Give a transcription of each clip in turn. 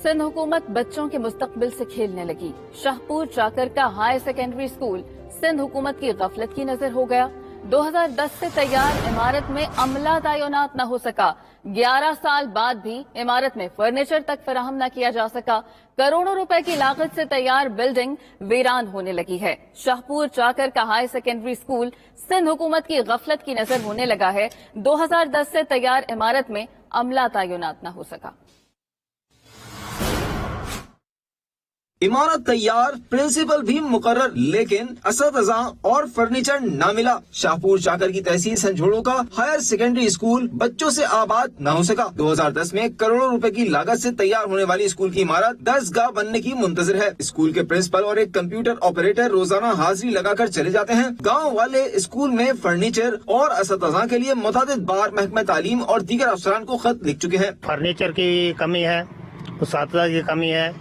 सिंध हुकूमत बच्चों के मुस्तकबिल से खेलने लगी। शाहपुर चाकर का हाई सेकेंडरी स्कूल सिंध हुकूमत की गफलत की नजर हो गया। 2010 से तैयार इमारत में अमला तैनात न हो सका। 11 साल बाद भी इमारत में फर्नीचर तक फराहम न किया जा सका। करोड़ों रुपए की लागत से तैयार बिल्डिंग वीरान होने लगी है। शाहपुर चाकर का हाई सेकेंडरी स्कूल सिंध हुकूमत की गफलत की नजर होने लगा है। 2010 से तैयार इमारत में अमला तैनात न हो सका। इमारत तैयार, प्रिंसिपल भी मुकर्रर, लेकिन असतज़ा और फर्नीचर न मिला। शाहपुर चाकर की तहसील संझोड़ो का हायर सेकेंडरी स्कूल बच्चों से आबाद न हो सका। 2010 में करोड़ों रुपए की लागत से तैयार होने वाली स्कूल की इमारत 10 गाह बनने की मुंतजर है। स्कूल के प्रिंसिपल और एक कंप्यूटर ऑपरेटर रोजाना हाजिरी लगाकर चले जाते हैं। गाँव वाले स्कूल में फर्नीचर और असतज़ा के लिए मुतादिद बार महकमा तालीम और दीगर अफसरान को खत लिख चुके हैं। फर्नीचर की कमी है, उस्ताद की कमी है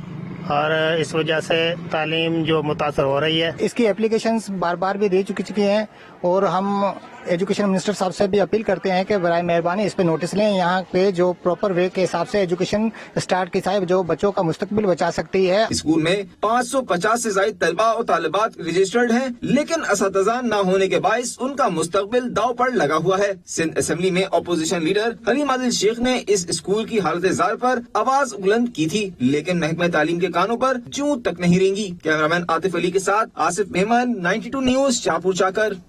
और इस वजह से तालीम जो मुतासर हो रही है। इसकी एप्लीकेशंस बार बार भी दे चुकी हैं और हम एजुकेशन मिनिस्टर साहब से भी अपील करते हैं कि बराए मेहरबानी इस पे नोटिस लें। यहाँ पे जो प्रॉपर वे के हिसाब से एजुकेशन स्टार्ट की जाए जो बच्चों का मुस्तकबिल बचा सकती है। स्कूल में 550 से ज्यादा तलबा और तालिबात रजिस्टर्ड हैं, लेकिन असतज़ा न होने के बायस उनका मुस्तकबिल दाव पर लगा हुआ है। सिंध असेंबली में अपोजिशन लीडर हलीम आदिल शेख ने इस स्कूल की हालत ज़ार पर आवाज बुलंद की थी, लेकिन महकमा तालीम के कानों पर जूं तक नहीं रेंगी। कैमरामैन आतिफ अली के साथ आसिफ मेमन, 92 न्यूज, शाहपुर चाकर।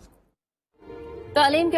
तालीम